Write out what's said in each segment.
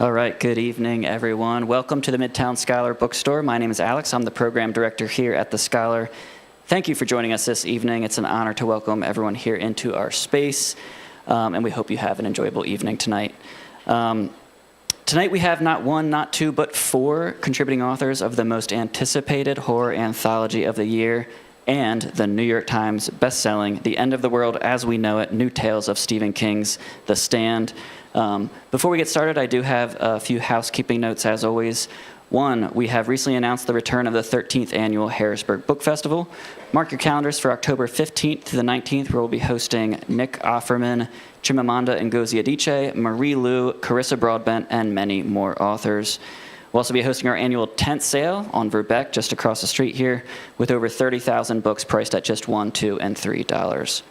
All right, good evening, everyone. Welcome to the Midtown Scholar Bookstore. My name is Alex. I'm the program director here at the Scholar. Thank you for joining us this evening. It's an honor to welcome everyone here into our space, and we hope you have an enjoyable evening tonight. Tonight we have not one, not two, but four contributing authors of the most anticipated horror anthology of the year and the New York Times bestselling The End of the World as We Know It, New Tales of Stephen King's The Stand. Before we get started, I do have a few housekeeping notes as always. One, we have recently announced the return of the 13th annual Harrisburg Book Festival. Mark your calendars for October 15th to the 19th, where we'll be hosting Nick Offerman, Chimamanda Ngozi Adichie, Marie Lu, Carissa Broadbent, and many more authors. We'll also be hosting our annual tent sale on Verbeck, just across the street here, with over 30,000 books priced at just $1, $2, and $3.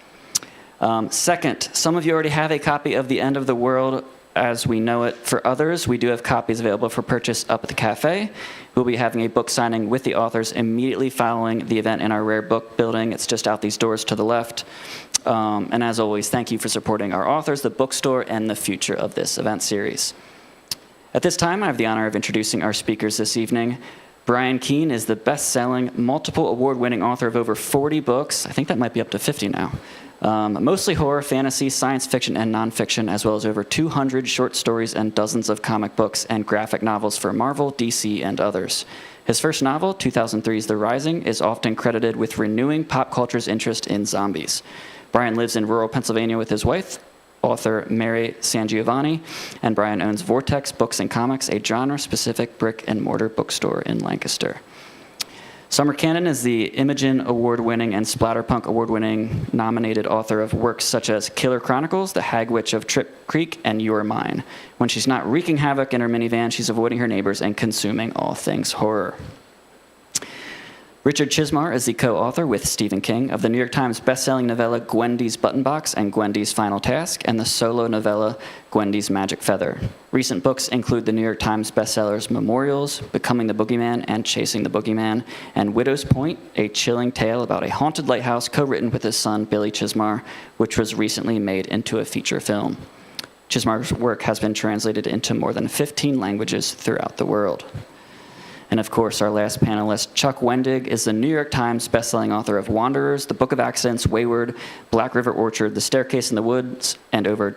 Second, some of you already have a copy of The End of the World as We Know It. For others, we do have copies available for purchase up at the cafe. We'll be having a book signing with the authors immediately following the event in our Rare Book building. It's just out these doors to the left. And as always, thank you for supporting our authors, the bookstore, and the future of this event series. At this time, I have the honor of introducing our speakers this evening. Brian Keene is the best-selling, multiple award-winning author of over 40 books. I think that might be up to 50 now. Mostly horror, fantasy, science fiction, and nonfiction, as well as over 200 short stories and dozens of comic books and graphic novels for Marvel, DC, and others. His first novel, 2003's The Rising, is often credited with renewing pop culture's interest in zombies. Brian lives in rural Pennsylvania with his wife, author Mary Sangiovanni, and Brian owns Vortex Books and Comics, a genre-specific brick-and-mortar bookstore in Lancaster. Summer Canon is the Imogen Award-winning and Splatterpunk Award-winning nominated author of works such as Killer Chronicles, The Hag Witch of Trip Creek, and You're Mine. When she's not wreaking havoc in her minivan, she's avoiding her neighbors and consuming all things horror. Richard Chizmar is the co-author with Stephen King of the New York Times bestselling novella Gwendy's Button Box and Gwendy's Final Task, and the solo novella Gwendy's Magic Feather. Recent books include the New York Times bestsellers Memorials, Becoming the Boogeyman, and Chasing the Boogeyman, and Widow's Point, a chilling tale about a haunted lighthouse co-written with his son Billy Chizmar, which was recently made into a feature film. Chizmar's work has been translated into more than 15 languages throughout the world. And of course, our last panelist, Chuck Wendig, is the New York Times bestselling author of Wanderers, The Book of Accidents, Wayward, Black River Orchard, The Staircase in the Woods, and over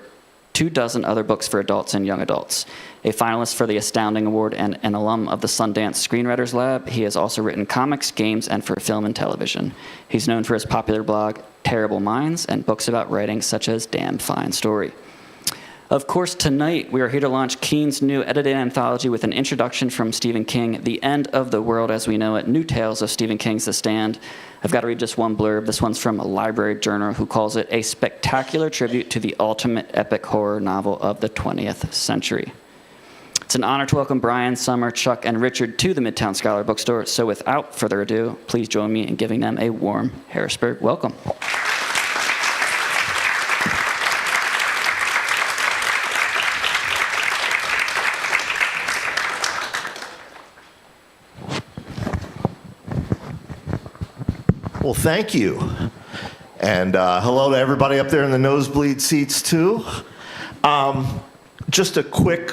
24 other books for adults and young adults. A finalist for the Astounding Award and an alum of the Sundance Screenwriters Lab, he has also written comics, games, and for film and television. He's known for his popular blog, Terrible Minds, and books about writing such as Damn Fine Story. Of course, tonight we are here to launch Keene's new edited anthology with an introduction from Stephen King, The End of the World as We Know It, New Tales of Stephen King's The Stand. I've got to read just one blurb. This one's from a library journal who calls it a spectacular tribute to the ultimate epic horror novel of the 20th century. It's an honor to welcome Brian, Summer, Chuck, and Richard to the Midtown Scholar Bookstore. So without further ado, please join me in giving them a warm Harrisburg welcome. Well, thank you. And hello to everybody up there in the nosebleed seats, too. Just a quick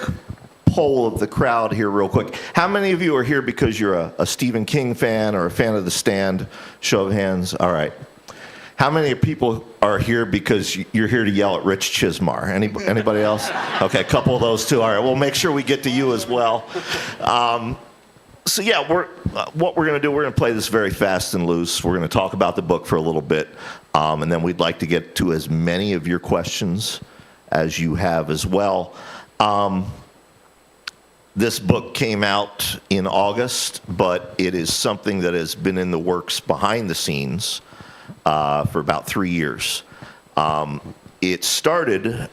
poll of the crowd here real quick. How many of you are here because you're a Stephen King fan or a fan of The Stand? Show of hands. All right. How many people are here because you're here to yell at Rich Chizmar? Anybody else? Okay, a couple of those, too. All right, we'll make sure we get to you as well. So yeah, what we're going to do, we're going to play this very fast and loose. We're going to talk about the book for a little bit, and then we'd like to get to as many of your questions as you have as well. This book came out in August, but it is something that has been in the works behind the scenes for about 3 years. It started,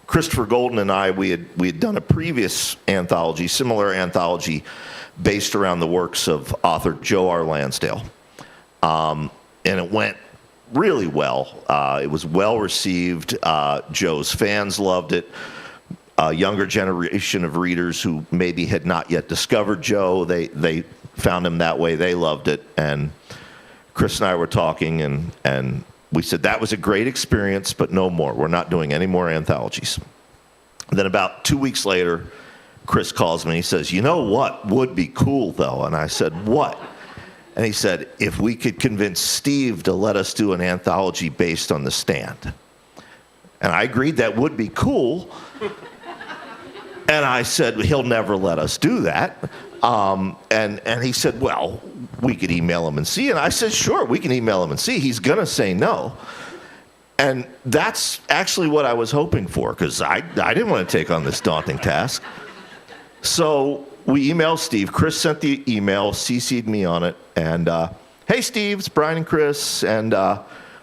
Christopher Golden and I, we had done a previous anthology, similar anthology, based around the works of author Joe R. Lansdale. And it went really well. It was well received. Joe's fans loved it. A younger generation of readers who maybe had not yet discovered Joe, they found him that way. They loved it. And Chris and I were talking, and we said that was a great experience, but no more. We're not doing any more anthologies. Then about 2 weeks later, Chris calls me and he says, "You know what would be cool, though?" And I said, "What?" And he said, "If we could convince Steve to let us do an anthology based on The Stand." And I agreed that would be cool. And I said, "He'll never let us do that." And he said, "Well, we could email him and see." And I said, "Sure, we can email him and see. He's going to say no." And that's actually what I was hoping for, because I didn't want to take on this daunting task. So we emailed Steve. Chris sent the email, CC'd me on it. And, "Hey, Steve, it's Brian and Chris." And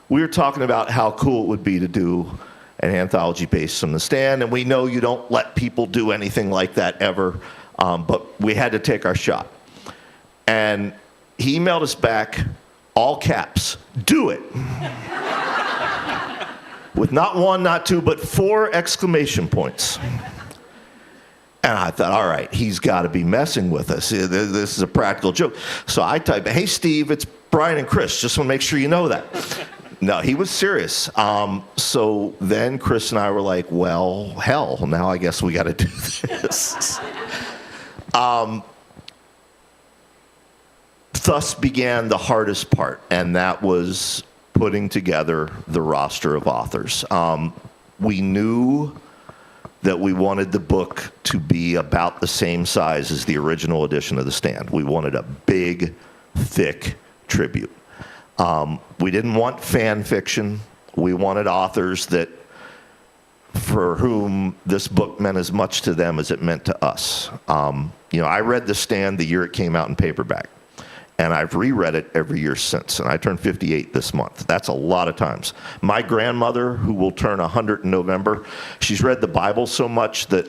we were talking about how cool it would be to do an anthology based on The Stand. And we know you don't let people do anything like that ever. But we had to take our shot. And he emailed us back, all caps, "Do it." With not one, not two, but 4 exclamation points. And I thought, all right, he's got to be messing with us. This is a practical joke. So I typed, "Hey, Steve, it's Brian and Chris. Just want to make sure you know that." No, he was serious. So then Chris and I were like, well, hell, now I guess we got to do this. Thus began the hardest part, and that was putting together the roster of authors. We knew that we wanted the book to be about the same size as the original edition of The Stand. We wanted a big, thick tribute. We didn't want fan fiction. We wanted authors that, for whom this book meant as much to them as it meant to us. I read The Stand the year it came out in paperback, and I've reread it every year since, and I turned 58 this month. That's a lot of times. My grandmother, who will turn 100 in November, she's read the Bible so much that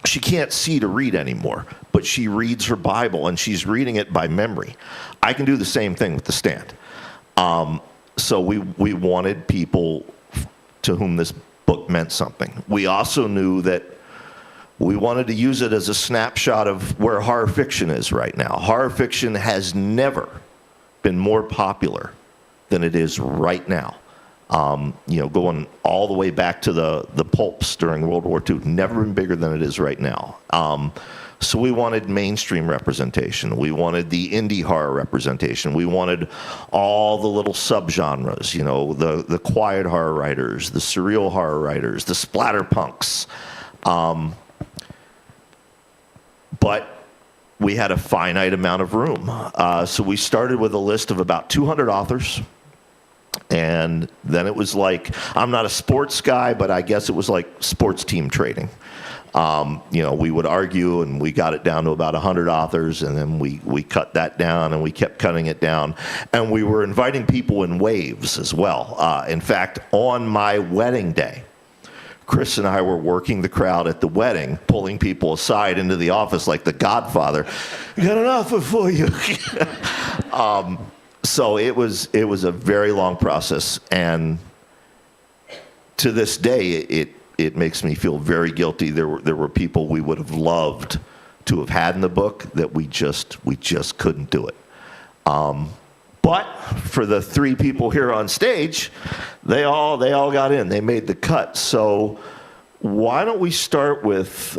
she can't see to read anymore, but she reads her Bible, and she's reading it by memory. I can do the same thing with The Stand. So we wanted people to whom this book meant something. We also knew that we wanted to use it as a snapshot of where horror fiction is right now. Horror fiction has never been more popular than it is right now. Going all the way back to the pulps during World War II, never been bigger than it is right now. So we wanted mainstream representation. We wanted the indie horror representation. We wanted all the little subgenres, the quiet horror writers, the surreal horror writers, the splatterpunks. But we had a finite amount of room. So we started with a list of about 200 authors. And then it was like, I'm not a sports guy, but I guess it was like sports team trading. We would argue, and we got it down to about 100 authors, and then we cut that down, and we kept cutting it down. And we were inviting people in waves as well. In fact, on my wedding day, Chris and I were working the crowd at the wedding, pulling people aside into the office like the Godfather. "We got an offer for you." So it was a very long process, and to this day, it makes me feel very guilty. There were people we would have loved to have had in the book that we just couldn't do it. But for the 3 people here on stage, they all got in. They made the cut. So why don't we start with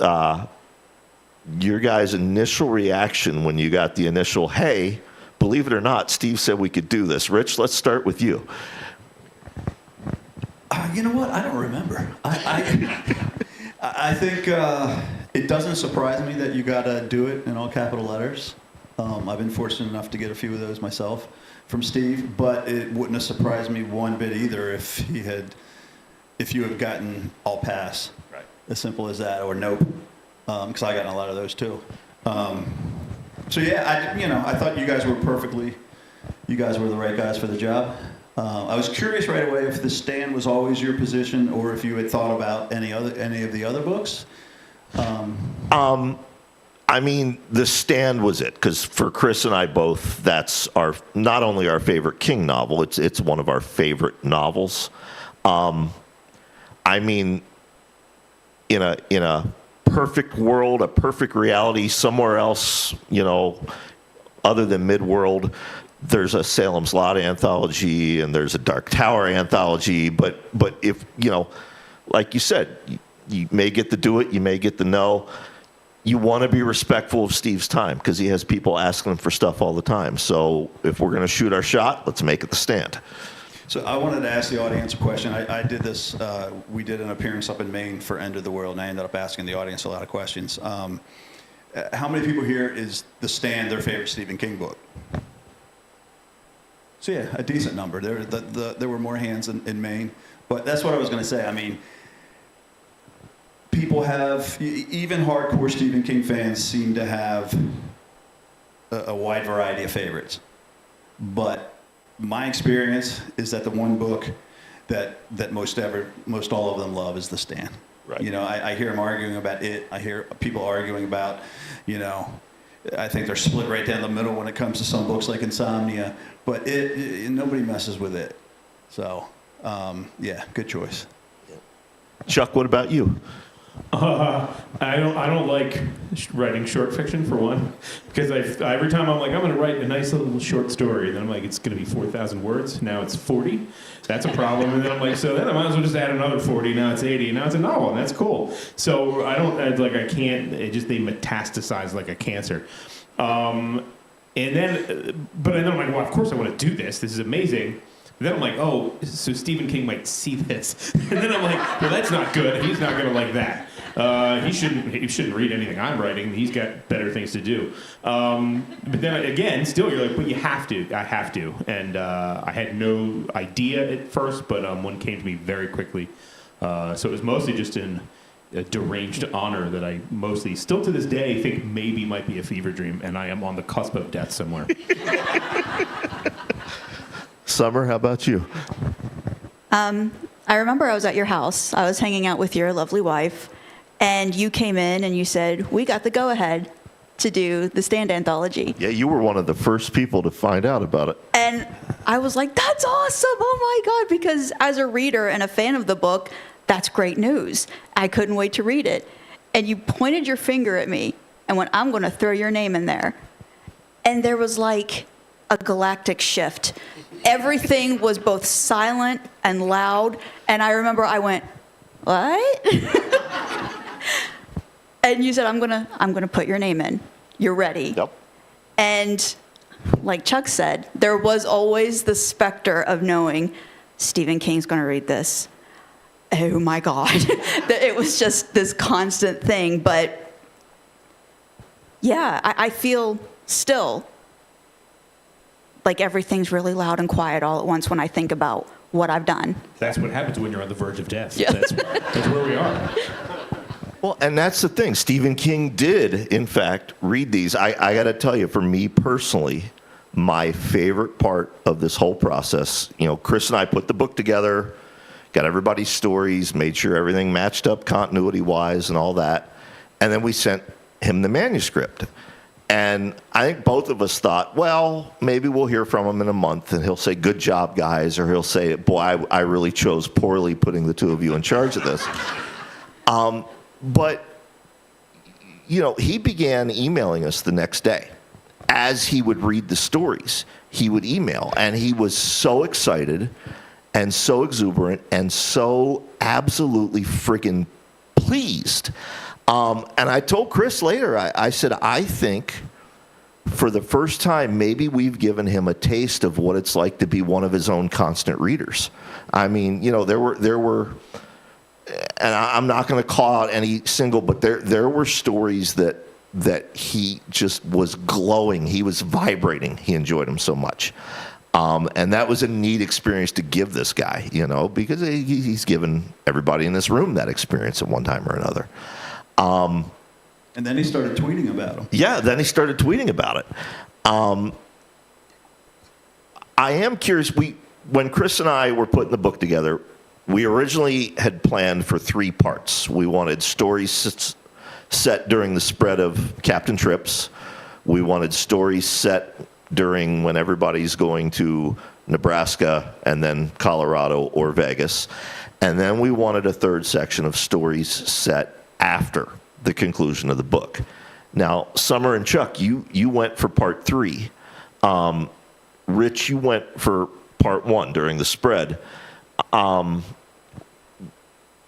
your guys' initial reaction when you got the initial, "Hey, believe it or not, Steve said we could do this." Rich, let's start with you. You know what? I don't remember. I think it doesn't surprise me that you got to do it in all capital letters. I've been fortunate enough to get a few of those myself from Steve, but it wouldn't have surprised me one bit either if you had gotten all pass. Right. As simple as that, or nope, because I got a lot of those too. So yeah, I thought you guys were the right guys for the job. I was curious right away if The Stand was always your position, or if you had thought about any of the other books. The Stand was it, because for Chris and I both, that's not only our favorite King novel, it's one of our favorite novels. In a perfect world, a perfect reality, somewhere else, other than Midworld, there's a Salem's Lot anthology and there's a Dark Tower anthology, but if, like you said, you may get the do it, you may get the no. you want to be respectful of Steve's time because he has people asking him for stuff all the time. So if we're going to shoot our shot, let's make it the stand. So I wanted to ask the audience a question. I did this, we did an appearance up in Maine for End of the World, and I ended up asking the audience a lot of questions. How many people here is The Stand their favorite Stephen King book? So yeah, a decent number. There were more hands in Maine. But that's what I was going to say. I mean, people have, even hardcore Stephen King fans seem to have a wide variety of favorites. But my experience is that the one book that most all of them love is The Stand. Right. You know, I hear them arguing about it. I hear people arguing about, you know, I think they're split right down the middle when it comes to some books like Insomnia. But nobody messes with it. So, yeah, good choice. Chuck, what about you? I don't like writing short fiction, for one, because every time I'm like, I'm going to write a nice little short story, then I'm like, it's going to be 4,000 words. Now it's 40. That's a problem. And then I'm like, so then I might as well just add another 40. Now it's 80. And now it's a novel, and that's cool. So I can't. They metastasize like a cancer. But then I'm like, well, of course I want to do this. This is amazing. Then I'm like, oh, so Stephen King might see this. And then I'm like, well, that's not good. He's not going to like that. He shouldn't read anything I'm writing. He's got better things to do. But then again, still, you're like, but you have to. I have to. And I had no idea at first, but one came to me very quickly. So it was mostly just a deranged honor that I mostly, still to this day, think maybe might be a fever dream, and I am on the cusp of death somewhere. Summer, how about you? I remember I was at your house. I was hanging out with your lovely wife, and you came in and you said, we got the go-ahead to do the Stand anthology. Yeah, you were one of the first people to find out about it. And I was like, that's awesome. Oh, my God. Because as a reader and a fan of the book, that's great news. I couldn't wait to read it. And you pointed your finger at me and went, I'm going to throw your name in there. And there was like a galactic shift. Everything was both silent and loud. And I remember I went, what? And you said, I'm gonna put your name in. You're ready. Yep. And like Chuck said, there was always the specter of knowing Stephen King's going to read this. Oh my God. It was just this constant thing. But yeah, I feel still like everything's really loud and quiet all at once when I think about what I've done. That's what happens when you're on the verge of death. Yeah. That's where we are. Well, and that's the thing. Stephen King did, in fact, read these. I got to tell you, for me personally, my favorite part of this whole process, you know, Chris and I put the book together, got everybody's stories, made sure everything matched up continuity-wise and all that, and then we sent him the manuscript. And I think both of us thought, well, maybe we'll hear from him in a month, and he'll say, good job, guys, or he'll say, boy, I really chose poorly putting the two of you in charge of this. But, you know, he began emailing us the next day. As he would read the stories, he would email, and he was so excited and so exuberant and so absolutely friggin' pleased. And I told Chris later, I said, I think for the first time, maybe we've given him a taste of what it's like to be one of his own constant readers. I mean, you know, there were, and I'm not going to call out any single, but there were stories that he just was glowing. He was vibrating. He enjoyed them so much. And that was a neat experience to give this guy, you know, because he's given everybody in this room that experience at one time or another. And then he started tweeting about them. Yeah, then he started tweeting about it. I am curious. When Chris and I were putting the book together, we originally had planned for 3 parts. We wanted stories set during the spread of Captain Trips. We wanted stories set during when everybody's going to Nebraska and then Colorado or Vegas. And then we wanted a 3rd section of stories set after the conclusion of the book. Now, Summer and Chuck, you went for part 3. Rich, you went for part 1 during the spread.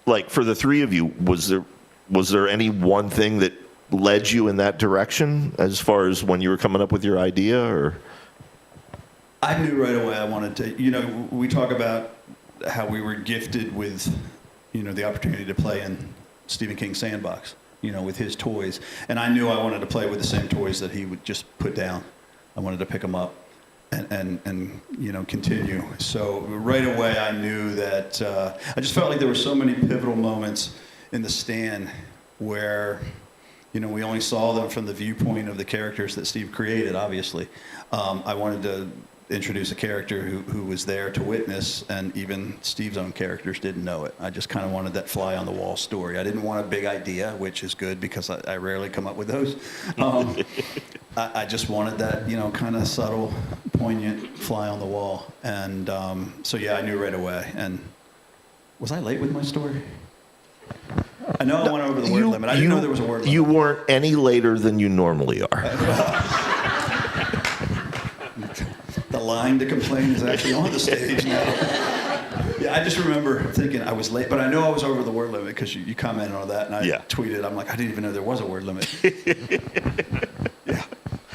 Like for the 3 of you, was there any one thing that led you in that direction as far as when you were coming up with your idea, or? I knew right away I wanted to, we talk about how we were gifted with, the opportunity to play in Stephen King's sandbox, with his toys. And I knew I wanted to play with the same toys that he would just put down. I wanted to pick them up and continue. So right away I knew that, I just felt like there were so many pivotal moments in The Stand where, we only saw them from the viewpoint of the characters that Steve created, obviously. I wanted to introduce a character who was there to witness, and even Steve's own characters didn't know it. I just kind of wanted that fly-on-the-wall story. I didn't want a big idea, which is good because I rarely come up with those. I just wanted that, kind of subtle, poignant fly-on-the-wall. And so, yeah, I knew right away. And was I late with my story? I know I went over the word limit. I didn't know there was a word limit. You weren't any later than you normally are. The line to complain is actually on the stage now. Yeah, I just remember thinking I was late, but I know I was over the word limit because you commented on that, and I tweeted, I'm like, I didn't even know there was a word limit. Yeah.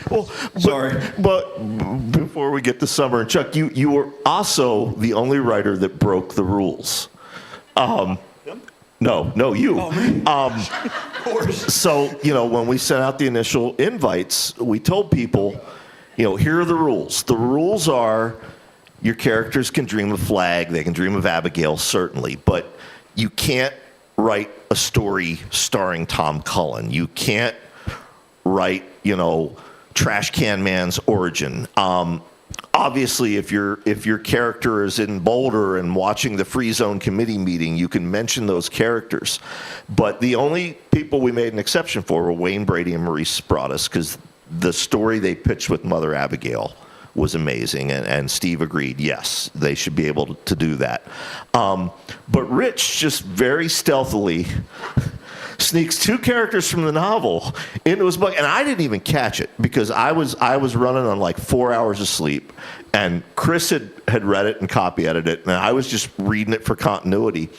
Well, sorry. But before we get to Summer and Chuck, you were also the only writer that broke the rules. No, you. Oh, me? Of course. So, when we sent out the initial invites, we told people, here are the rules. The rules are your characters can dream of Flag, they can dream of Abigail, certainly, but you can't write a story starring Tom Cullen. You can't write, Trash Can Man's origin. Obviously, if your character is in Boulder and watching the Free Zone Committee meeting, you can mention those characters. But the only people we made an exception for were Wayne Brady and Maurice Spratis, because the story they pitched with Mother Abigail was amazing, and Steve agreed, yes, they should be able to do that. But Rich just very stealthily sneaks two characters from the novel into his book, and I didn't even catch it because I was running on like 4 hours of sleep, and Chris had read it and copy edited it, and I was just reading it for continuity.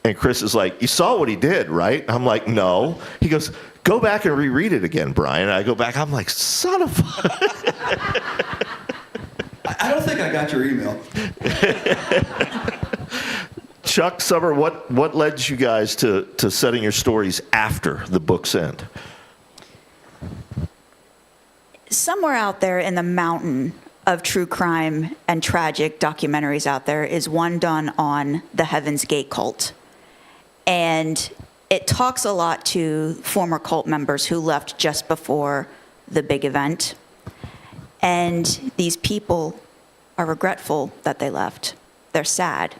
And Chris is like, "You saw what he did, right?" I'm like, "No." He goes, "Go back and reread it again, Brian." And I go back, I'm like, son of a... I don't think I got your email. Chuck, Summer, what led you guys to setting your stories after the book's end? Somewhere out there in the mountain of true crime and tragic documentaries out there is one done on the Heaven's Gate cult. And it talks a lot to former cult members who left just before the big event. And these people are regretful that they left. They're sad.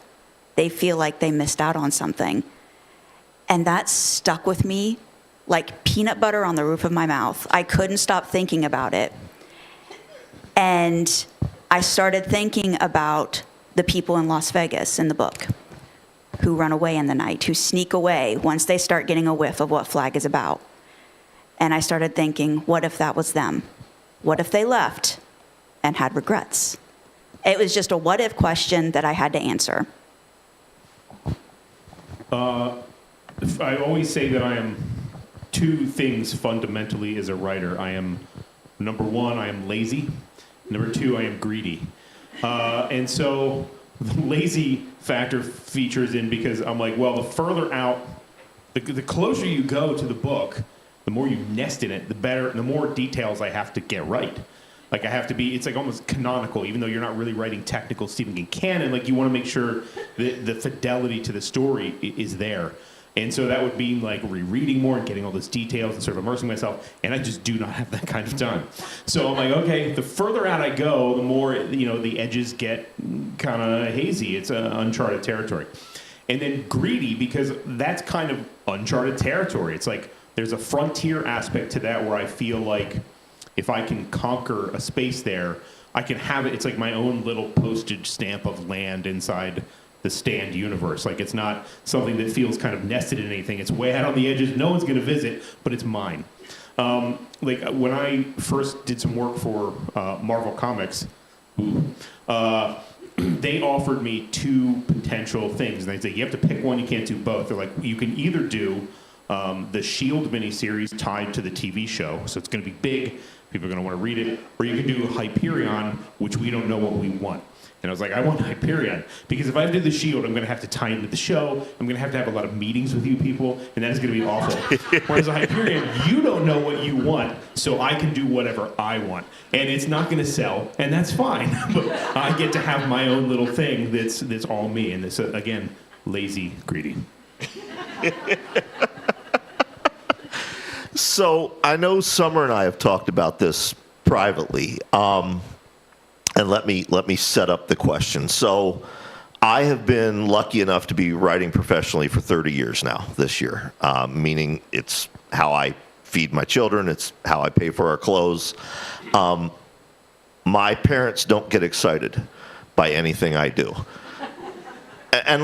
They feel like they missed out on something. And that stuck with me like peanut butter on the roof of my mouth. I couldn't stop thinking about it. And I started thinking about the people in Las Vegas in the book who run away in the night, who sneak away once they start getting a whiff of what Flag is about. And I started thinking, what if that was them? What if they left and had regrets? It was just a what if question that I had to answer. I always say that I am two things fundamentally as a writer. I am, number one, I am lazy. Number two, I am greedy. And so the lazy factor features in because I'm like, well, the further out, the closer you go to the book, the more you nest in it, the better, the more details I have to get right. Like I have to be, it's like almost canonical, even though you're not really writing technical Stephen King canon, like you want to make sure that the fidelity to the story is there. And so that would mean like rereading more and getting all those details and sort of immersing myself. And I just do not have that kind of time. So I'm like, okay, the further out I go, the more, the edges get kind of hazy. It's uncharted territory. And then greedy, because that's kind of uncharted territory. It's like there's a frontier aspect to that where I feel like if I can conquer a space there, I can have it. It's like my own little postage stamp of land inside the Stand universe. Like it's not something that feels kind of nested in anything. It's way out on the edges. No one's going to visit, but it's mine. Like when I first did some work for Marvel Comics, they offered me two potential things. And they say, you have to pick one, you can't do both. They're like, you can either do the Shield miniseries tied to the TV show, so it's going to be big. People are going to want to read it. Or you can do Hyperion, which we don't know what we want. And I was like, I want Hyperion. Because if I do the Shield, I'm going to have to tie into the show. I'm going to have a lot of meetings with you people, and that is going to be awful. Whereas Hyperion, you don't know what you want, so I can do whatever I want. And it's not going to sell, and that's fine. But I get to have my own little thing that's all me. And this, again, lazy, greedy. So I know Summer and I have talked about this privately. And let me set up the question. So I have been lucky enough to be writing professionally for 30 years now this year, meaning it's how I feed my children. It's how I pay for our clothes. My parents don't get excited by anything I do. And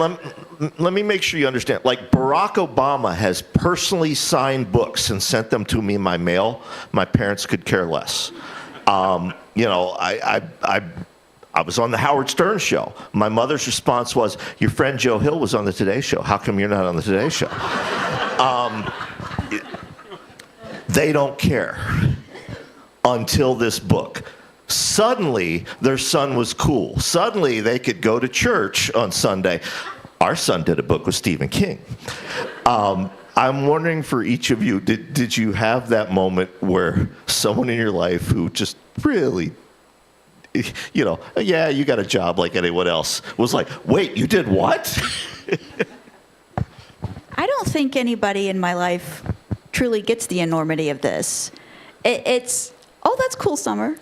let me make sure you understand. Like, Barack Obama has personally signed books and sent them to me in my mail. My parents could care less. You know, I was on the Howard Stern show. My mother's response was, your friend Joe Hill was on the Today Show. How come you're not on the Today Show? They don't care until this book. Suddenly, their son was cool. Suddenly, they could go to church on Sunday. Our son did a book with Stephen King. I'm wondering for each of you, did you have that moment where someone in your life who just really, you know, yeah, you got a job like anyone else, was like, wait, you did what? I don't think anybody in my life truly gets the enormity of this. It's, oh, that's cool, Summer.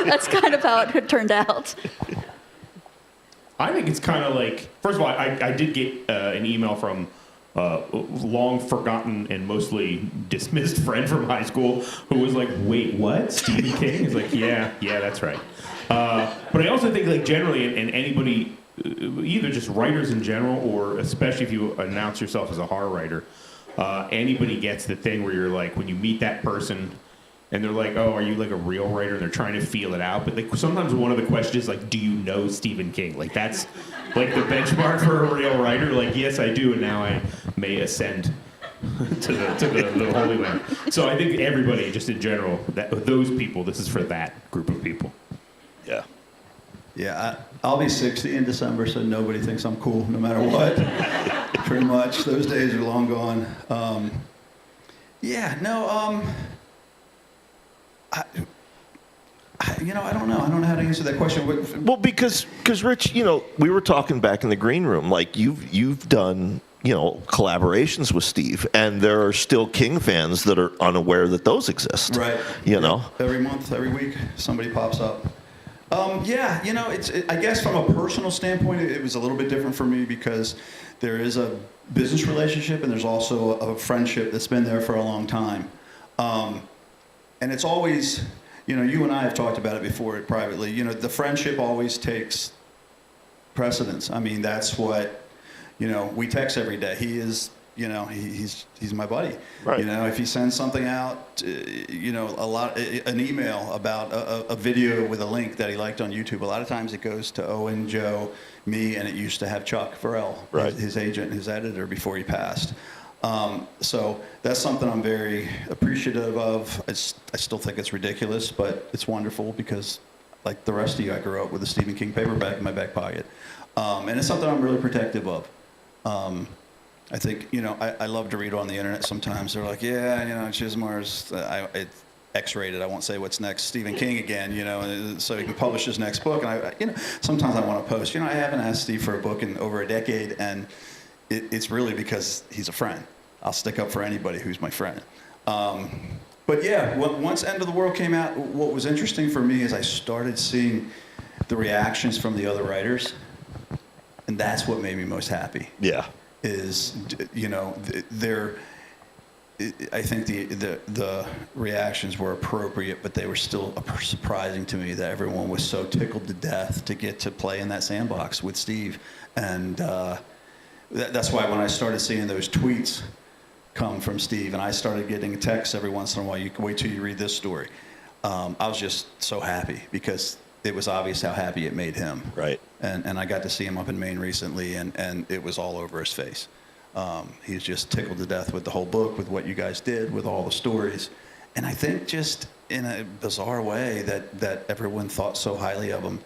That's kind of how it turned out. I think it's kind of like, first of all, I did get an email from long forgotten and mostly dismissed friend from high school who was like, wait, what? Stephen King? He's like, yeah, that's right. But I also think, like, generally, and anybody, either just writers in general, or especially if you announce yourself as a horror writer, anybody gets the thing where you're like, when you meet that person, and they're like, oh, are you like a real writer? And they're trying to feel it out. But like, sometimes one of the questions is like, do you know Stephen King? Like, that's like the benchmark for a real writer. Like, yes, I do, and now I may ascend to the Holy Land. So I think everybody, just in general, those people, this is for that group of people. Yeah. Yeah, I'll be 60 in December, so nobody thinks I'm cool, no matter what. Pretty much, those days are long gone. I don't know. I don't know how to answer that question. Well, because Rich, you know, we were talking back in the green room, like you've done, you know, collaborations with Steve, and there are still King fans that are unaware that those exist. Right. You know? Every month, every week, somebody pops up. You know, I guess from a personal standpoint, it was a little bit different for me because there is a business relationship and there's also a friendship that's been there for a long time. And it's always, you know, you and I have talked about it before privately, you know, the friendship always takes precedence. I mean, that's what, you know, we text every day. He is, you know, he's my buddy. Right. You know, if he sends something out, you know, an email about a video with a link that he liked on YouTube, a lot of times it goes to Owen, Joe, me, and it used to have Chuck Farrell, right, his agent, his editor, before he passed. So that's something I'm very appreciative of. I still think it's ridiculous, but it's wonderful because, like the rest of you, I grew up with a Stephen King paperback in my back pocket. And it's something I'm really protective of. I think, you know, I love to read on the internet sometimes. They're like, yeah, you know, Chizmar's it's X-rated. I won't say what's next. Stephen King again, you know, so he can publish his next book. And you know, sometimes I want to post, you know, I haven't asked Steve for a book in over a decade, and it's really because he's a friend. I'll stick up for anybody who's my friend. But yeah, once End of the World came out, what was interesting for me is I started seeing the reactions from the other writers, and that's what made me most happy. Yeah. Is, you know, I think the reactions were appropriate, but they were still surprising to me that everyone was so tickled to death to get to play in that sandbox with Steve. And that's why when I started seeing those tweets come from Steve, and I started getting texts every once in a while, you can wait till you read this story. I was just so happy because it was obvious how happy it made him. Right. And I got to see him up in Maine recently, and it was all over his face. He's just tickled to death with the whole book, with what you guys did, with all the stories. And I think just in a bizarre way that everyone thought so highly of him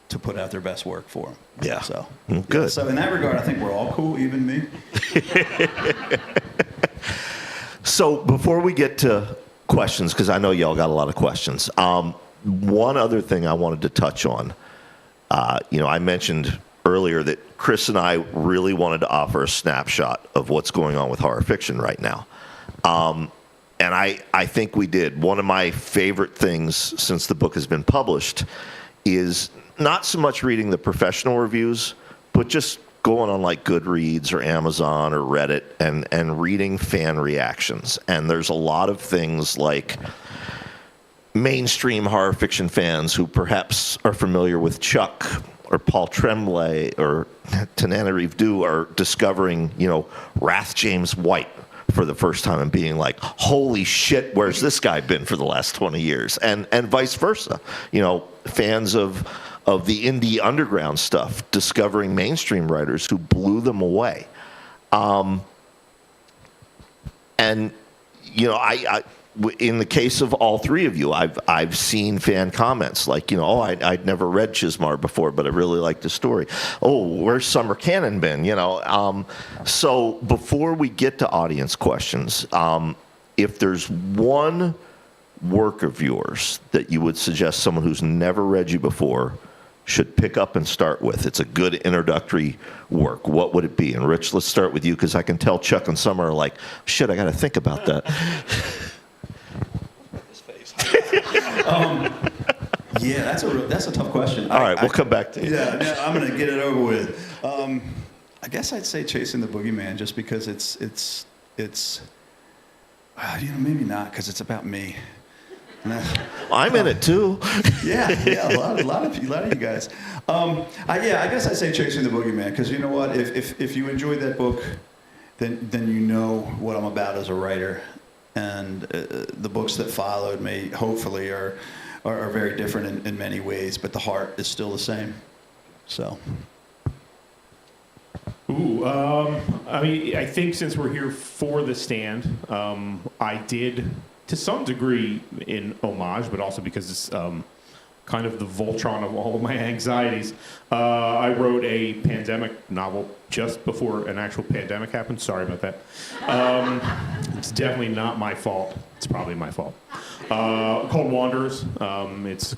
to put out their best work for him. Yeah. So Good. Yeah, so in that regard, I think we're all cool, even me. So before we get to questions, because I know y'all got a lot of questions, one other thing I wanted to touch on. I mentioned earlier that Chris and I really wanted to offer a snapshot of what's going on with horror fiction right now. And I think we did. One of my favorite things since the book has been published is not so much reading the professional reviews, but just going on like Goodreads or Amazon or Reddit and reading fan reactions. And there's a lot of things like mainstream horror fiction fans who perhaps are familiar with Chuck or Paul Tremblay or Tananarive Due are discovering, Wrath James White for the first time and being like, holy shit, where's this guy been for the last 20 years? And vice versa. Fans of the indie underground stuff discovering mainstream writers who blew them away. In the case of all three of you, I've seen fan comments like, I'd never read Chizmar before, but I really liked the story. Oh, where's Summer Canon been? So before we get to audience questions, if there's one work of yours that you would suggest someone who's never read you before should pick up and start with, it's a good introductory work, what would it be? And Rich, let's start with you, because I can tell Chuck and Summer are like, shit, I got to think about that. Yeah, that's a tough question. All right, we'll come back to you. Yeah, I'm gonna get it over with. I guess I'd say Chasing the Boogeyman, just because it's maybe not, because it's about me. I'm in it too. Yeah, a lot of you guys. I guess I'd say Chasing the Boogeyman, because you know what? If you enjoyed that book, then you know what I'm about as a writer, and the books that followed me hopefully are very different in many ways, but the heart is still the same. So. Ooh, I think since we're here for the stand, I did, to some degree, in homage, but also because it's kind of the Voltron of all of my anxieties. I wrote a pandemic novel just before an actual pandemic happened. Sorry about that. It's definitely not my fault. It's probably my fault. Called Wanderers. It's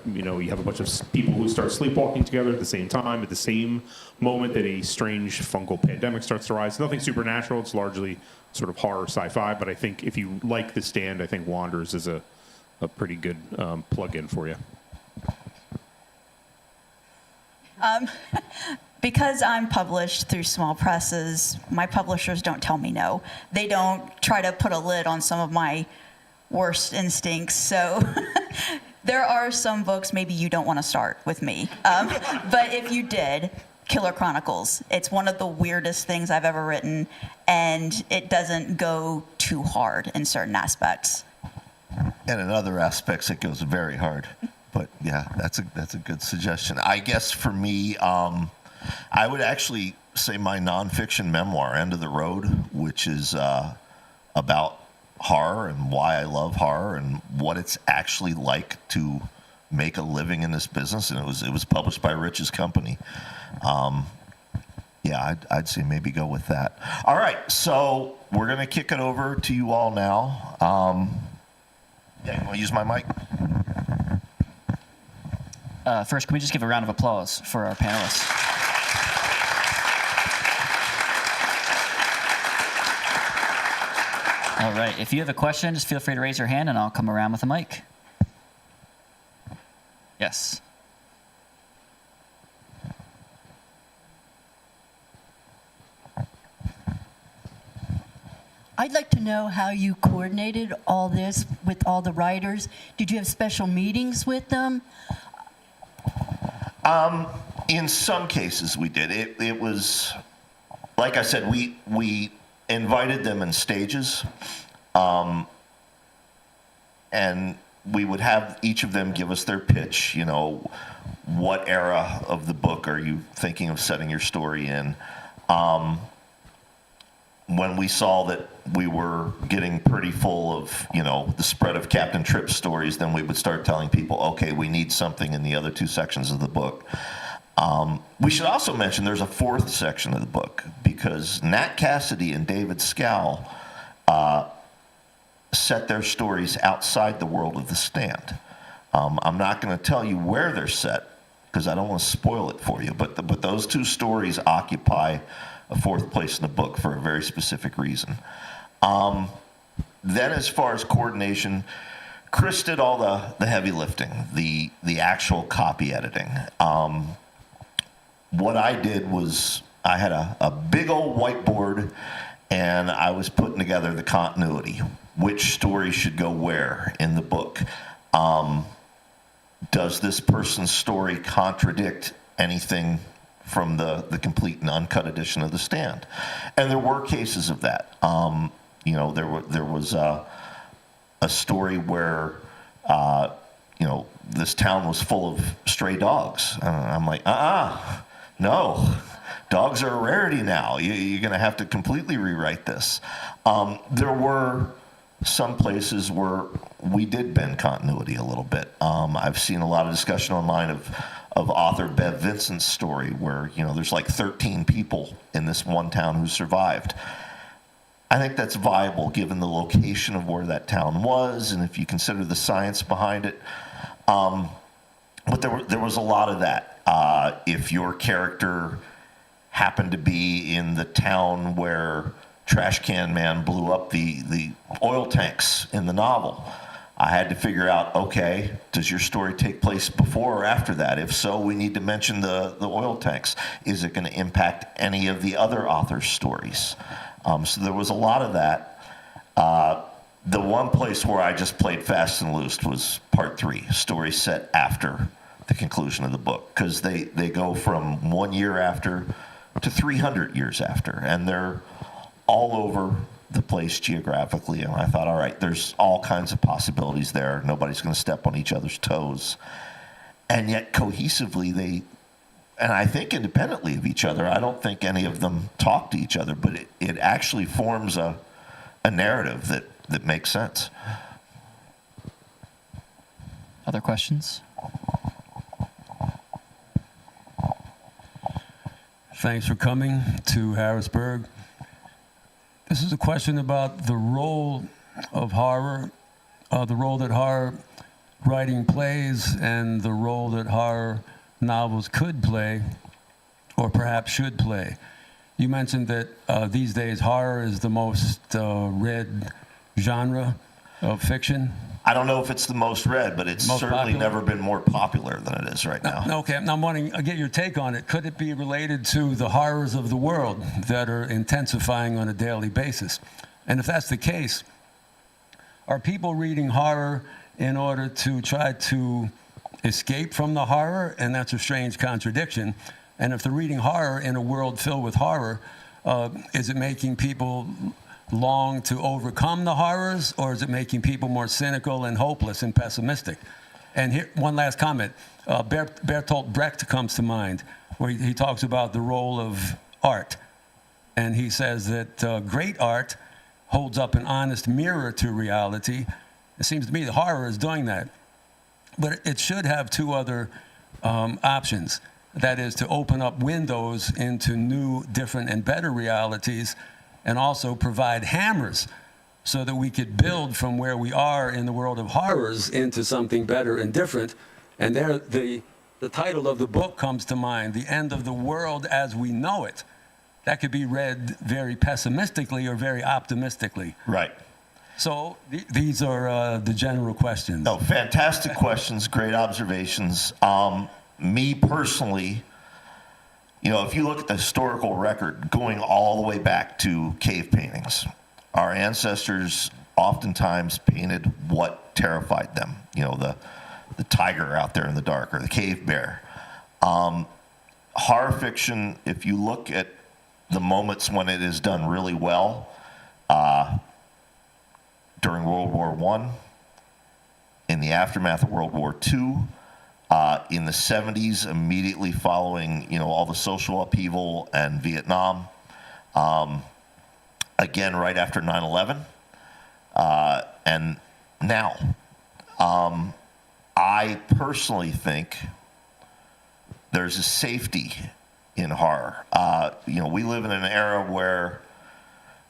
you have a bunch of people who start sleepwalking together at the same time, at the same moment that a strange fungal pandemic starts to rise. Nothing supernatural. It's largely sort of horror sci-fi. But I think if you like The Stand, I think Wanderers is a pretty good plug-in for you. Because I'm published through small presses, my publishers don't tell me no. They don't try to put a lid on some of my worst instincts. So there are some books maybe you don't want to start with me. But if you did, Killer Chronicles. It's one of the weirdest things I've ever written, and it doesn't go too hard in certain aspects. And in other aspects, it goes very hard. But yeah, that's a good suggestion. I guess for me, I would actually say my nonfiction memoir, End of the Road, which is about horror and why I love horror and what it's actually like to make a living in this business. And it was published by Rich's company. I'd say maybe go with that. All right, so we're gonna kick it over to you all now. You want to use my mic? First, can we just give a round of applause for our panelists? All right, if you have a question, just feel free to raise your hand and I'll come around with a mic. Yes. I'd like to know how you coordinated all this with all the writers. Did you have special meetings with them? In some cases, we did. It was, like I said, we invited them in stages, and we would have each of them give us their pitch. What era of the book are you thinking of setting your story in? when we saw that we were getting pretty full of, the spread of Captain Tripp stories, then we would start telling people, okay, we need something in the other two sections of the book. We should also mention there's a fourth section of the book, because Nat Cassidy and David Scow set their stories outside the world of The Stand. I'm not going to tell you where they're set, because I don't want to spoil it for you, but those two stories occupy a fourth place in the book for a very specific reason. Then as far as coordination, Chris did all the heavy lifting, the actual copy editing. What I did was I had a big old whiteboard, and I was putting together the continuity, which story should go where in the book. Does this person's story contradict anything from the complete and uncut edition of The Stand? And there were cases of that. There was a story where this town was full of stray dogs. I'm like, no, dogs are a rarity now. You're going to have to completely rewrite this. There were some places where we did bend continuity a little bit. I've seen a lot of discussion online of author Bev Vincent's story where, there's like 13 people in this one town who survived. I think that's viable given the location of where that town was, and if you consider the science behind it. But there was a lot of that. If your character happened to be in the town where Trash Can Man blew up the oil tanks in the novel, I had to figure out, okay, does your story take place before or after that? If so, we need to mention the oil tanks. Is it going to impact any of the other authors' stories? So there was a lot of that. The one place where I just played fast and loose was part 3, stories set after the conclusion of the book, because they go from 1 year after to 300 years after, and they're all over the place geographically. And I thought, all right, there's all kinds of possibilities there. Nobody's going to step on each other's toes. And yet cohesively, and I think independently of each other, I don't think any of them talk to each other, but it actually forms a narrative that makes sense. Other questions? Thanks for coming to Harrisburg. This is a question about the role of horror, the role that horror writing plays, and the role that horror novels could play, or perhaps should play. You mentioned that these days horror is the most read genre of fiction. I don't know if it's the most read, but it's Most certainly popular? never been more popular than it is right now. Okay, now I'm wanting to get your take on it. Could it be related to the horrors of the world that are intensifying on a daily basis? And if that's the case, are people reading horror in order to try to escape from the horror? And that's a strange contradiction. And if they're reading horror in a world filled with horror, is it making people long to overcome the horrors, or is it making people more cynical and hopeless and pessimistic? And here, one last comment. Bertolt Brecht comes to mind, where he talks about the role of art. And he says that great art holds up an honest mirror to reality. It seems to me the horror is doing that. But it should have two other options. That is, to open up windows into new, different, and better realities, and also provide hammers so that we could build from where we are in the world of horrors into something better and different. And there, the title of the book comes to mind, The End of the World as We Know It. That could be read very pessimistically or very optimistically. Right. So these are the general questions. No, fantastic questions, great observations. Me personally, if you look at the historical record going all the way back to cave paintings, our ancestors oftentimes painted what terrified them. The tiger out there in the dark, or the cave bear. Horror fiction, if you look at the moments when it is done really well, during World War I, in the aftermath of World War II, in the 70s, immediately following, all the social upheaval and Vietnam. I again right after 9/11, and now. I personally think there's a safety in horror. We live in an era where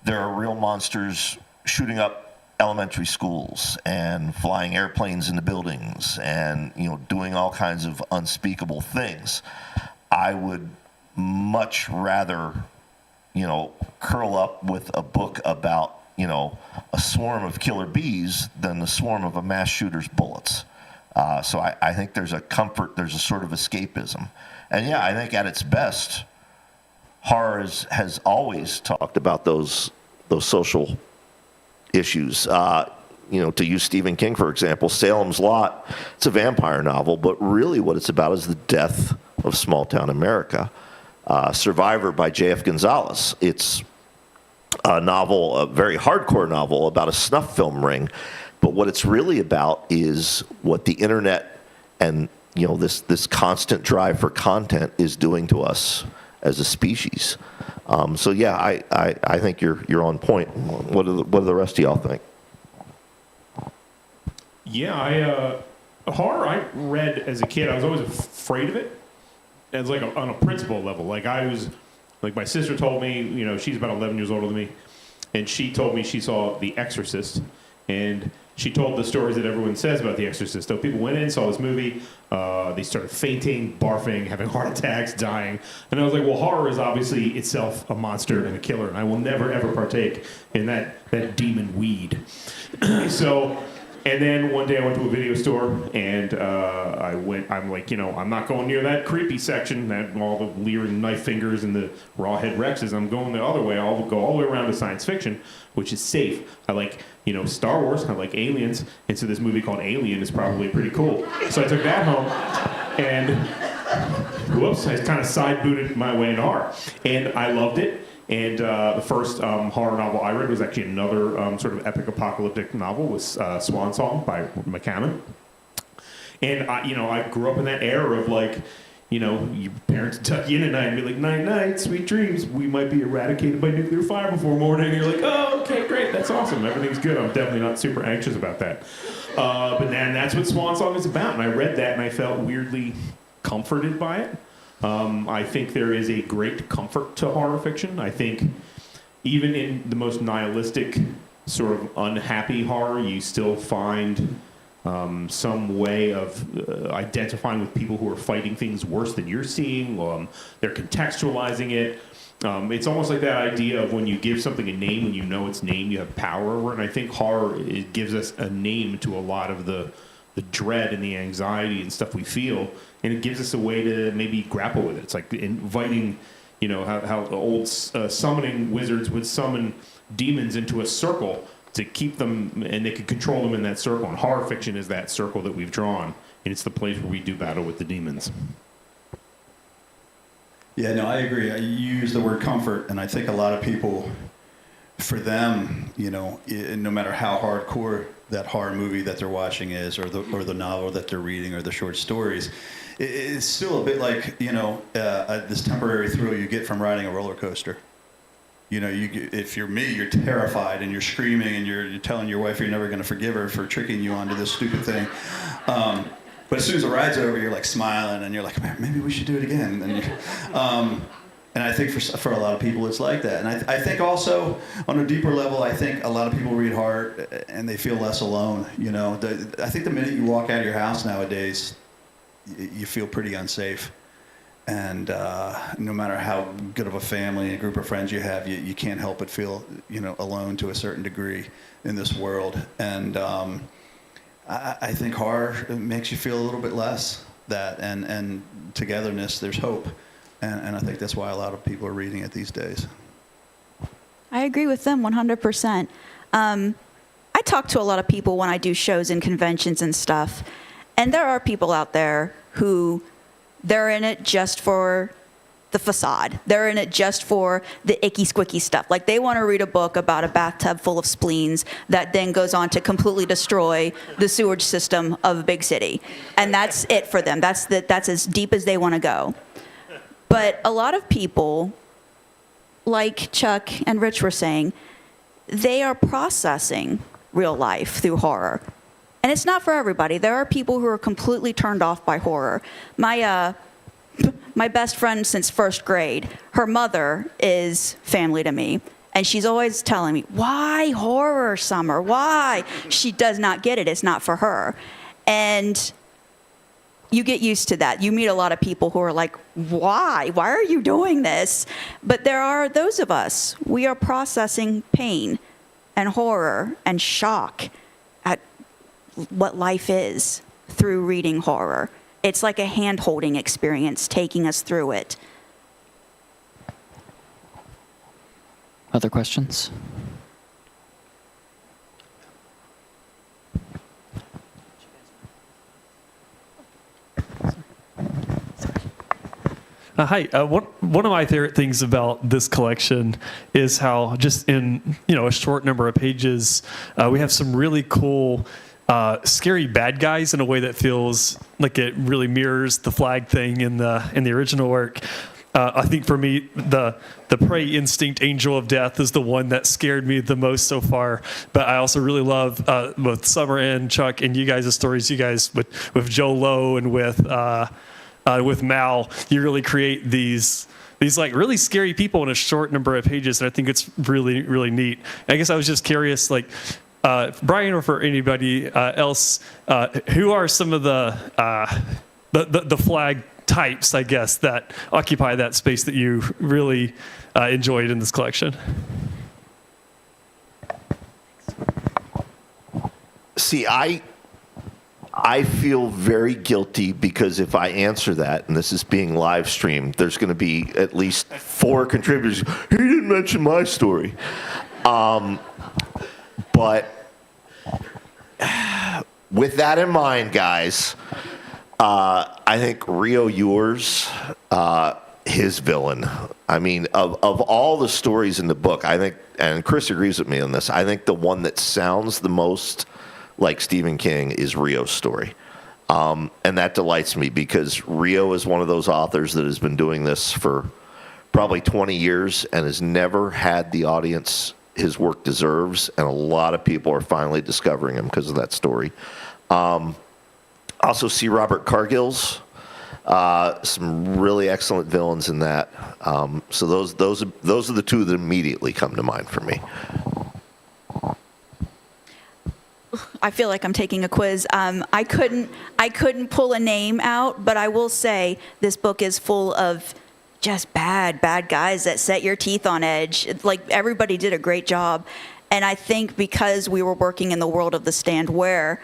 there are real monsters shooting up elementary schools and flying airplanes into buildings and, doing all kinds of unspeakable things. I would much rather, curl up with a book about, a swarm of killer bees than the swarm of a mass shooter's bullets. So I think there's a comfort, there's a sort of escapism. And yeah, I think at its best, horror has always talked about those social issues. To use Stephen King, for example, Salem's Lot, it's a vampire novel, but really what it's about is the death of small-town America. Survivor by J.F. Gonzalez, it's a novel, a very hardcore novel about a snuff film ring. But what it's really about is what the internet and this constant drive for content is doing to us as a species. So yeah, I think you're on point. What do the rest of y'all think? Yeah, horror I read as a kid. I was always afraid of it, as like on a principle level. Like my sister told me, she's about 11 years older than me, and she told me she saw The Exorcist, and she told the stories that everyone says about The Exorcist. So people went in, saw this movie, they started fainting, barfing, having heart attacks, dying. And I was like, well, horror is obviously itself a monster and a killer, and I will never, ever partake in that demon weed. And then one day I went to a video store, and I'm like, I'm not going near that creepy section, that all the leering knife fingers and the raw head Rexes. I'm going the other way. I'll go all the way around to science fiction, which is safe. I like, Star Wars. I like aliens. And so this movie called Alien is probably pretty cool. So I took that home, and whoops, I kind of side-booted my way into horror. And I loved it. And the first horror novel I read was actually another sort of epic apocalyptic novel, was Swan Song by Canon. And I grew up in that era of like, your parents tuck you in at night and be like, night, night, sweet dreams. We might be eradicated by nuclear fire before morning. And you're like, oh, okay, great, that's awesome. Everything's good. I'm definitely not super anxious about that. But then that's what Swan Song is about. And I read that and I felt weirdly comforted by it. I think there is a great comfort to horror fiction. I think even in the most nihilistic, sort of unhappy horror, you still find some way of identifying with people who are fighting things worse than you're seeing. They're contextualizing it. It's almost like that idea of when you give something a name, when you know its name, you have power over it. And I think horror, it gives us a name to a lot of the dread and the anxiety and stuff we feel, and it gives us a way to maybe grapple with it. It's like inviting, how the old summoning wizards would summon demons into a circle to keep them, and they could control them in that circle. And horror fiction is that circle that we've drawn, and it's the place where we do battle with the demons. Yeah, no, I agree. You use the word comfort, and I think a lot of people, for them, no matter how hardcore that horror movie that they're watching is, or the novel that they're reading, or the short stories, it's still a bit like this temporary thrill you get from riding a roller coaster. If you're me, you're terrified and you're screaming and you're telling your wife you're never going to forgive her for tricking you onto this stupid thing. But as soon as the ride's over, you're like smiling and you're like, man, maybe we should do it again. And I think for a lot of people, it's like that. And I think also, on a deeper level, I think a lot of people read horror and they feel less alone. I think the minute you walk out of your house nowadays, you feel pretty unsafe. And no matter how good of a family and a group of friends you have, you can't help but feel, alone to a certain degree in this world. And I think horror makes you feel a little bit less that, and togetherness, there's hope. And I think that's why a lot of people are reading it these days. I agree with them 100%. I talk to a lot of people when I do shows and conventions and stuff, and there are people out there who they're in it just for the facade. They're in it just for the icky squicky stuff. Like they want to read a book about a bathtub full of spleens that then goes on to completely destroy the sewage system of a big city. And that's it for them. That's as deep as they want to go. But a lot of people, like Chuck and Rich were saying, they are processing real life through horror. And it's not for everybody. There are people who are completely turned off by horror. My best friend since first grade, her mother is family to me. And she's always telling me, why horror, Summer? Why? She does not get it. It's not for her. And you get used to that. You meet a lot of people who are like, why? Why are you doing this? But there are those of us, we are processing pain and horror and shock at what life is through reading horror. It's like a hand-holding experience taking us through it. Other questions? Hi. One of my favorite things about this collection is how just in a short number of pages, we have some really cool, scary bad guys in a way that feels like it really mirrors the flag thing in the original work. I think for me, the prey instinct angel of death is the one that scared me the most so far. But I also really love both Summer and Chuck and you guys' stories. You guys with Joe Lowe and with Mal, you really create these like really scary people in a short number of pages, and I think it's really, really neat. I guess I was just curious, like Brian or for anybody else, who are some of the flag types, I guess, that occupy that space that you really enjoyed in this collection? See, I feel very guilty because if I answer that, and this is being live streamed, there's going to be at least 4 contributors. He didn't mention my story. But with that in mind, guys, I think Rio Ewers, his villain. I mean, of all the stories in the book, I think, and Chris agrees with me on this, I think the one that sounds the most like Stephen King is Rio's story. And that delights me because Rio is one of those authors that has been doing this for probably 20 years and has never had the audience his work deserves. And a lot of people are finally discovering him because of that story. Also see Robert Cargill's, some really excellent villains in that. So those are the 2 that immediately come to mind for me. I feel like I'm taking a quiz. I couldn't pull a name out, but I will say this book is full of just bad guys that set your teeth on edge. Like, everybody did a great job. And I think because we were working in the world of The Stand, where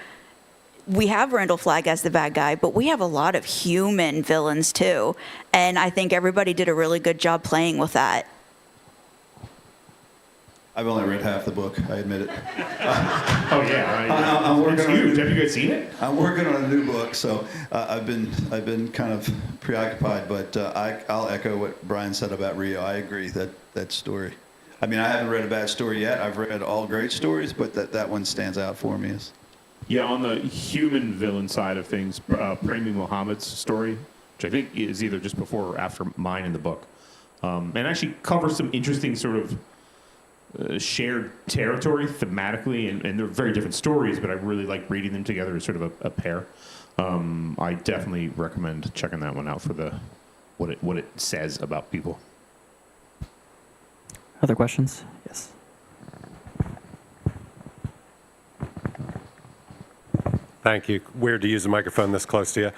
we have Randall Flagg as the bad guy, but we have a lot of human villains too. And I think everybody did a really good job playing with that. I've only read half the book, I admit it. Oh yeah, right. I'm working It's on huge. Have you guys seen it? I'm working on a new book, so I've been kind of preoccupied, but I'll echo what Brian said about Rio. I agree that story. I mean, I haven't read a bad story yet. I've read all great stories, but that one stands out for me. Yeah, on the human villain side of things, Premi Muhammad's story, which I think is either just before or after mine in the book, and actually covers some interesting sort of shared territory thematically, and they're very different stories, but I really like reading them together as sort of a pair. I definitely recommend checking that one out for what it says about people. Other questions? Yes. Thank you. Weird to use a microphone this close to you.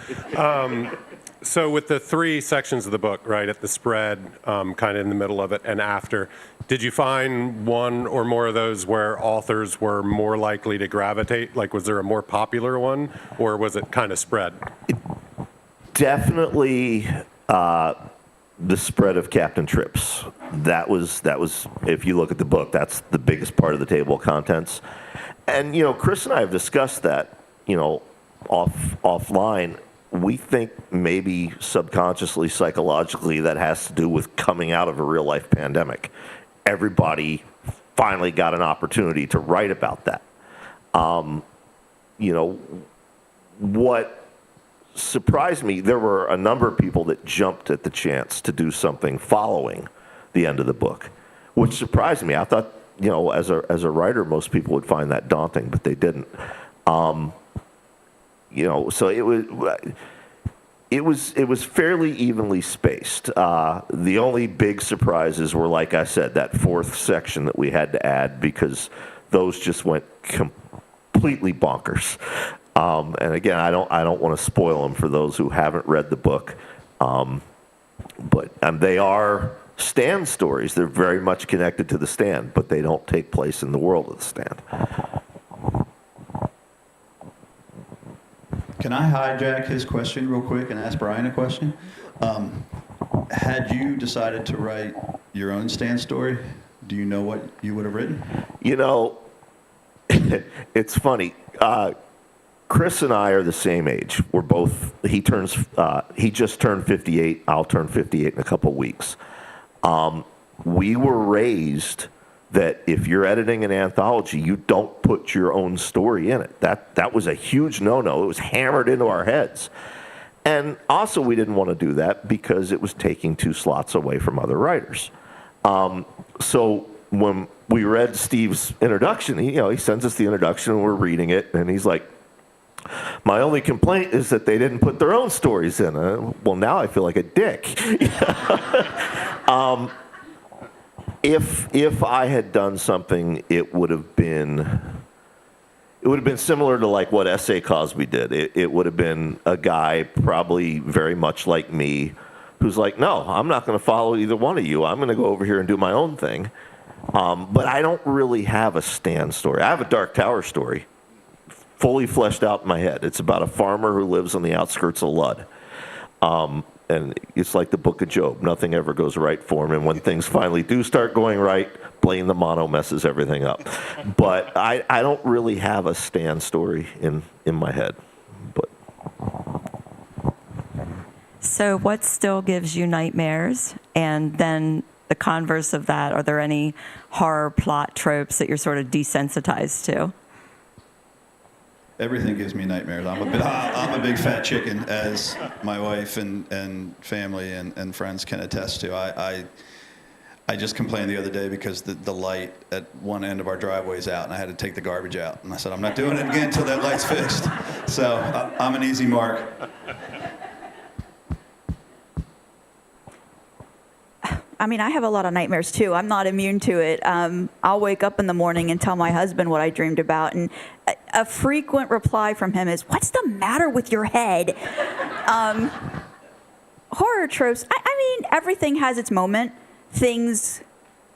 So with the 3 sections of the book, right, at the spread, kind of in the middle of it, and after, did you find one or more of those where authors were more likely to gravitate? Like, was there a more popular one, or was it kind of spread? Definitely the spread of Captain Trips. That was, if you look at the book, that's the biggest part of the table of contents. And, Chris and I have discussed that, offline. We think maybe subconsciously, psychologically, that has to do with coming out of a real life pandemic. Everybody finally got an opportunity to write about that. What surprised me, there were a number of people that jumped at the chance to do something following the end of the book, which surprised me. I thought, as a writer, most people would find that daunting, but they didn't. So it was fairly evenly spaced. The only big surprises were, like I said, that fourth section that we had to add because those just went completely bonkers. And again, I don't want to spoil them for those who haven't read the book. But they are Stand stories. They're very much connected to the Stand, but they don't take place in the world of the Stand. Can I hijack his question real quick and ask Brian a question? Had you decided to write your own Stand story, do you know what you would have written? It's funny. Chris and I are the same age. We're both, he just turned 58. I'll turn 58 in a couple weeks. We were raised that if you're editing an anthology, you don't put your own story in it. That was a huge no-no. It was hammered into our heads. And also we didn't want to do that because it was taking 2 slots away from other writers. So when we read Steve's introduction, he sends us the introduction and we're reading it and he's like, my only complaint is that they didn't put their own stories in. Well, now I feel like a dick. If I had done something, it would have been similar to like what S.A. Cosby did. It would have been a guy probably very much like me who's like, no, I'm not going to follow either one of you. I'm going to go over here and do my own thing. But I don't really have a Stand story. I have a Dark Tower story, fully fleshed out in my head. It's about a farmer who lives on the outskirts of Lud. And it's like the book of Job. Nothing ever goes right for him. And when things finally do start going right, Blaine the Mono messes everything up. But I don't really have a Stand story in my head. But So what still gives you nightmares? And then the converse of that, are there any horror plot tropes that you're sort of desensitized to? Everything gives me nightmares. I'm a big fat chicken, as my wife and family and friends can attest to. I just complained the other day because the light at one end of our driveway is out, and I had to take the garbage out. And I said, I'm not doing it again until that light's fixed. So I'm an easy mark. I mean, I have a lot of nightmares too. I'm not immune to it. I'll wake up in the morning and tell my husband what I dreamed about, and a frequent reply from him is, "What's the matter with your head?" Horror tropes. I mean, everything has its moment. Things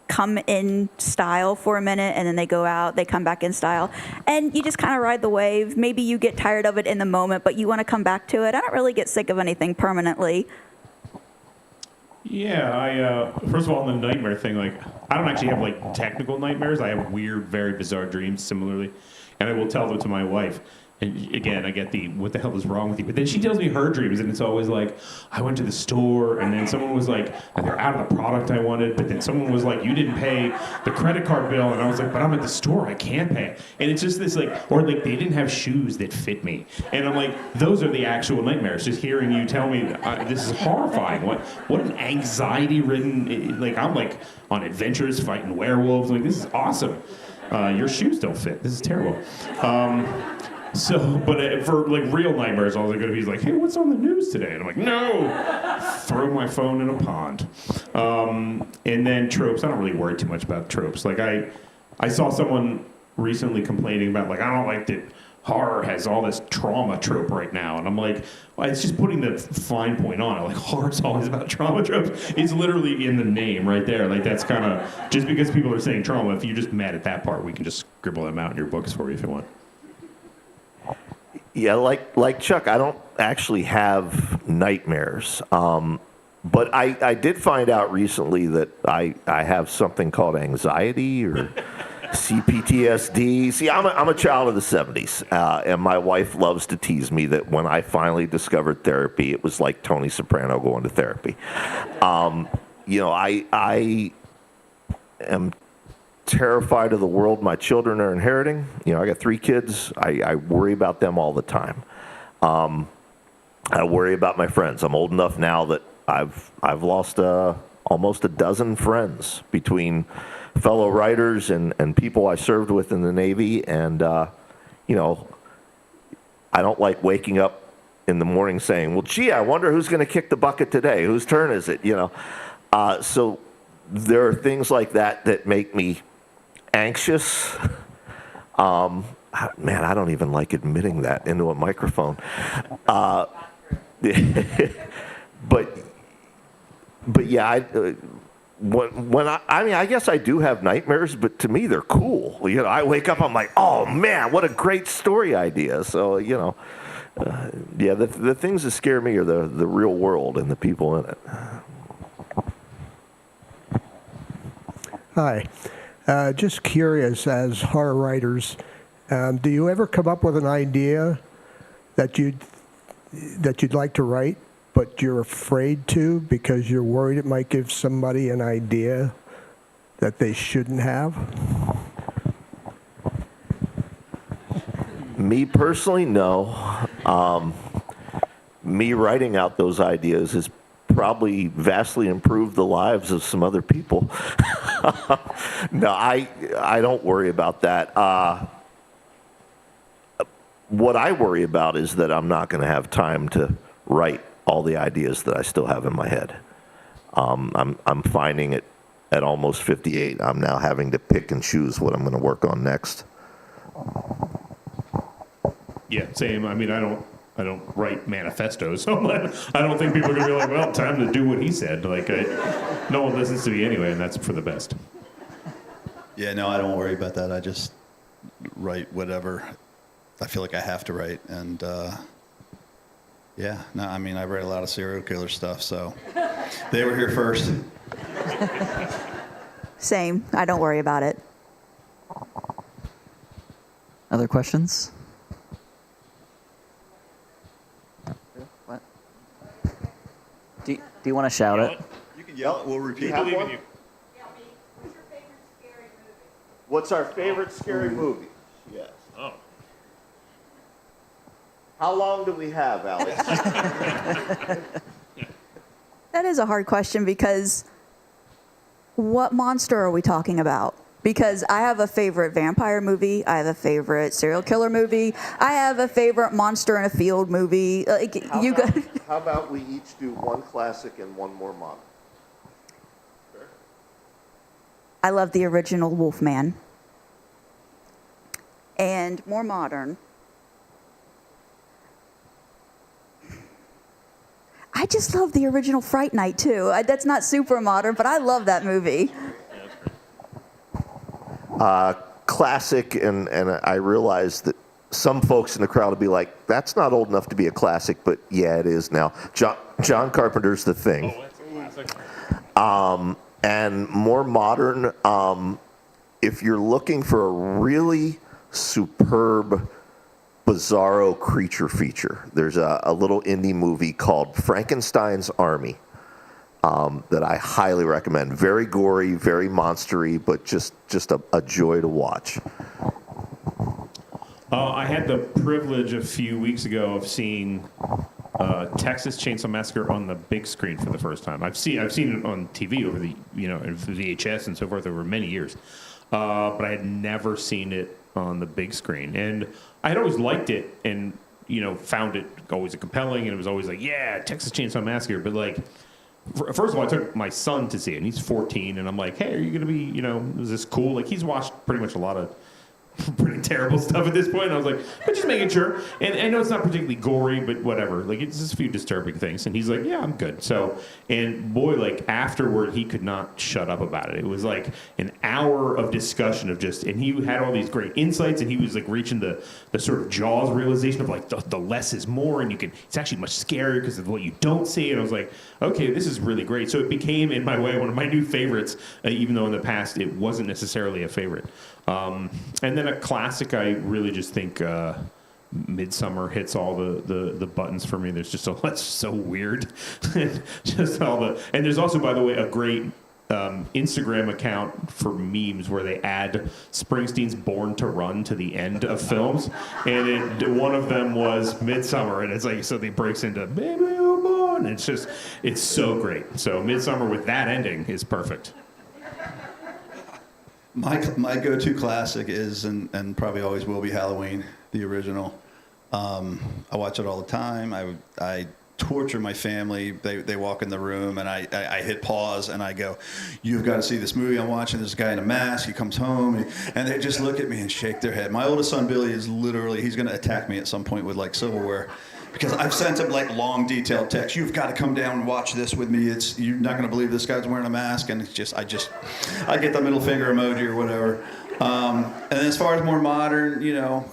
come in style for a minute, and then they go out. They come back in style, and you just kind of ride the wave. Maybe you get tired of it in the moment, but you want to come back to it. I don't really get sick of anything permanently. Yeah, first of all, on the nightmare thing, like, I don't actually have, like, technical nightmares. I have weird, very bizarre dreams, similarly. And I will tell them to my wife. And again, I get the, what the hell is wrong with you? But then she tells me her dreams, and it's always like, I went to the store, and then someone was like, they're out of the product I wanted, but then someone was like, you didn't pay the credit card bill, and I was like, but I'm at the store, I can't pay. And it's just this, like, or like, they didn't have shoes that fit me. And I'm like, those are the actual nightmares, just hearing you tell me, this is horrifying. What an anxiety-ridden, like, I'm like on adventures fighting werewolves, like, this is awesome. Your shoes don't fit, this is terrible. So, but for like real nightmares, all they're going to be is like, hey, what's on the news today? And I'm like, no, throw my phone in a pond. And then tropes, I don't really worry too much about tropes. Like I saw someone recently complaining about, like, I don't like that horror has all this trauma trope right now. And I'm like, well, it's just putting the fine point on it. Like, horror's always about trauma tropes. It's literally in the name right there. Like, that's kind of, just because people are saying trauma, if you're just mad at that part, we can just scribble them out in your books for you if you want. yeah, like Chuck, I don't actually have nightmares. But I did find out recently that I have something called anxiety or CPTSD. See, I'm a child of the 70s, and my wife loves to tease me that when I finally discovered therapy, it was like Tony Soprano going to therapy. I am terrified of the world my children are inheriting. I got 3 kids. I worry about them all the time. I worry about my friends. I'm old enough now that I've lost almost a dozen friends between fellow writers and people I served with in the Navy. And, you know, I don't like waking up in the morning saying, well, gee, I wonder who's going to kick the bucket today. Whose turn is it? You know, so there are things like that that make me anxious. Man, I don't even like admitting that into a microphone. But yeah, I guess I do have nightmares, but to me they're cool. You know, I wake up, I'm like, oh man, what a great story idea. So you know, yeah, the things that scare me are the real world and the people in it. Hi, just curious, as horror writers, do you ever come up with an idea that you'd like to write, but you're afraid to because you're worried it might give somebody an idea that they shouldn't have? Me personally, no. Me writing out those ideas has probably vastly improved the lives of some other people. No, I don't worry about that. What I worry about is that I'm not going to have time to write all the ideas that I still have in my head. I'm finding it at almost 58. I'm now having to pick and choose what I'm going to work on next. Yeah, same. I mean, I don't write manifestos, so I don't think people are going to be like, well, time to do what he said. Like, no one listens to me anyway, and that's for the best. Yeah, no, I don't worry about that. I just write whatever I feel like I have to write. And yeah, no, I mean, I've read a lot of serial killer stuff, so they were here first. Same. I don't worry about it. Other questions? What? Do you want to shout it? You can yell it. We'll repeat Have it. one? What's our favorite scary movie? Yes. Oh. How long do we have, Alex? That is a hard question because what monster are we talking about? Because I have a favorite vampire movie, I have a favorite serial killer movie, I have a favorite monster in a field movie. Like How about we each do one classic and one more modern? Sure. I love the original Wolfman. And more modern, I just love the original Fright Night too. That's not super modern, but I love that movie. Classic, and I realize that some folks in the crowd will be like, that's not old enough to be a classic, but yeah, it is now. John Carpenter's The Thing. Oh, that's a classic. And more modern, if you're looking for a really superb, bizarro creature feature, there's a little indie movie called Frankenstein's Army that I highly recommend. Very gory, very monstery, but just a joy to watch. I had the privilege a few weeks ago of seeing Texas Chainsaw Massacre on the big screen for the first time. I've seen it on TV over the VHS and so forth over many years, but I had never seen it on the big screen. And I had always liked it and found it always compelling, and it was always like, yeah, Texas Chainsaw Massacre. But like, first of all, I took my son to see it, and he's 14, and I'm like, hey, are you going to be, is this cool? Like, he's watched pretty much a lot of pretty terrible stuff at this point. And I was like, but just making sure. And I know it's not particularly gory, but whatever. Like, it's just a few disturbing things. And he's like, yeah, I'm good. So, and boy, like, afterward, he could not shut up about it. It was like an hour of discussion of just, and he had all these great insights, and he was like reaching the sort of Jaws realization of like the less is more, and it's actually much scarier because of what you don't see. And I was like, okay, this is really great. So it became, in my way, one of my new favorites, even though in the past it wasn't necessarily a favorite. And then a classic, I really just think Midsummer hits all the buttons for me. There's just that's so weird. Just and there's also, by the way, a great Instagram account for memes where they add Springsteen's Born to Run to the end of films. And one of them was Midsummer, and it's like, so they breaks into Baby Oh Born. It's so great. So Midsummer with that ending is perfect. My go-to classic is, and probably always will be, Halloween, the original. I watch it all the time. I torture my family. They walk in the room, and I hit pause, and I go, "You've got to see this movie I'm watching. There's a guy in a mask. He comes home," and they just look at me and shake their head. My oldest son, Billy, is literally, he's going to attack me at some point with like silverware. Because I've sent him like long, detailed text. You've got to come down and watch this with me. You're not going to believe this guy's wearing a mask, and it's just, I get the middle finger emoji or whatever. And then as far as more modern, you know,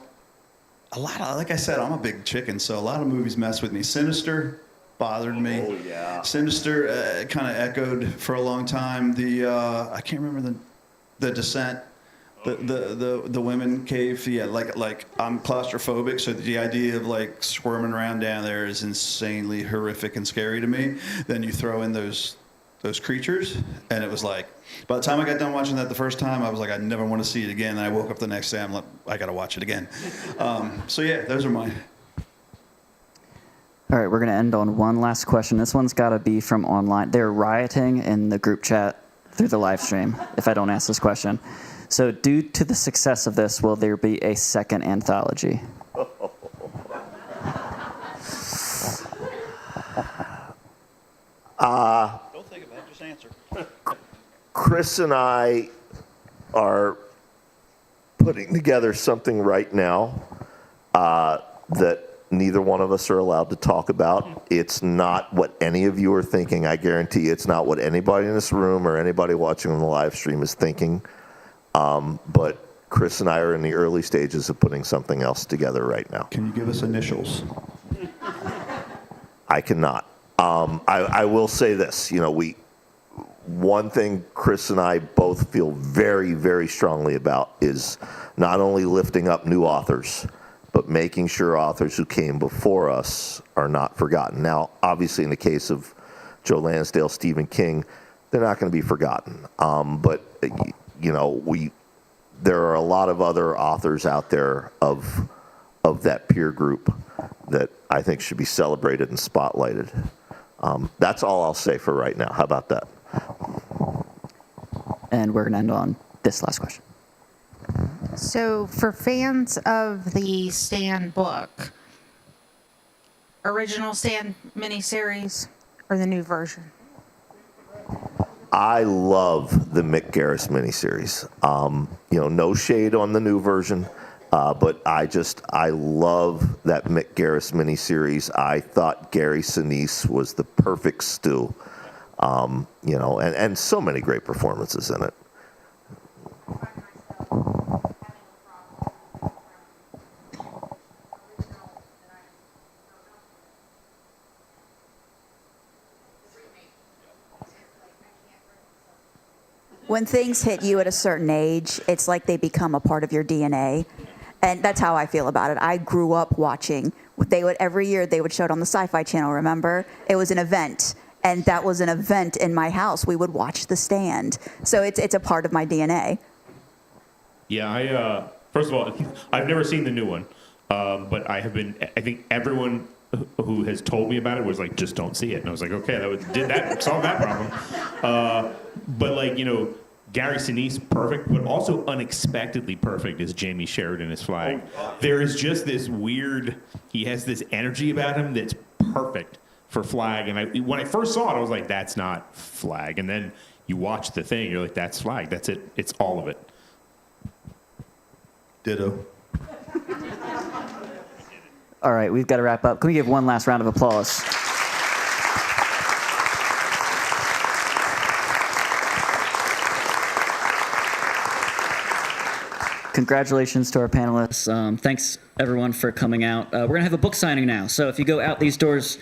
a lot of, like I said, I'm a big chicken, so a lot of movies mess with me. Sinister bothered me. Oh, yeah. Sinister kind of echoed for a long time. I can't remember the Descent. The women cave, yeah, like I'm claustrophobic, so the idea of like squirming around down there is insanely horrific and scary to me. Then you throw in those creatures, and it was like, by the time I got done watching that the first time, I was like, I never want to see it again. And I woke up the next day, I'm like, I got to watch it again. So yeah, those are mine. All right, we're going to end on one last question. This one's got to be from online. They're rioting in the group chat through the live stream if I don't ask this question. So due to the success of this, will there be a second anthology? Don't think about it, just answer. Chris and I are putting together something right now that neither one of us are allowed to talk about. It's not what any of you are thinking. I guarantee it's not what anybody in this room or anybody watching on the live stream is thinking. But Chris and I are in the early stages of putting something else together right now. Can you give us initials? I cannot. I will say this, you know, one thing Chris and I both feel very, very strongly about is not only lifting up new authors, but making sure authors who came before us are not forgotten. Now, obviously, in the case of Joe Lansdale, Stephen King, they're not going to be forgotten. But you know, there are a lot of other authors out there of that peer group that I think should be celebrated and spotlighted. That's all I'll say for right now. How about that? And we're going to end on this last question. So for fans of the Stan book, original Stan miniseries or the new version? I love the Mick Garris miniseries. You know, no shade on the new version, but I love that Mick Garris miniseries. I thought Gary Sinise was the perfect Stu. You know, and so many great performances in it. When things hit you at a certain age, it's like they become a part of your DNA. And that's how I feel about it. I grew up watching. Every year they would show it on the Sci-Fi Channel, remember? It was an event. And that was an event in my house. We would watch The Stand. So it's a part of my DNA. Yeah, first of all, I've never seen the new one. But I think everyone who has told me about it was like, just don't see it. And I was like, okay, solve that problem. But like, you know, Gary Sinise, perfect, but also unexpectedly perfect is Jamie Sheridan as Flag. There is just this weird, he has this energy about him that's perfect for Flag. And when I first saw it, I was like, that's not Flag. And then you watch the thing, you're like, that's Flag. That's it. It's all of it. Ditto. All right, we've got to wrap up. Can we give one last round of applause? Congratulations to our panelists. Thanks, everyone, for coming out. We're going to have a book signing now. So if you go out these doors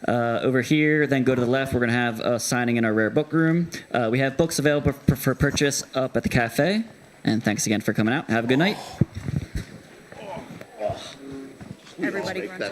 over here, then go to the left, we're going to have a signing in our rare book room. We have books available for purchase up at the cafe. And thanks again for coming out. Have a good night. Everybody runs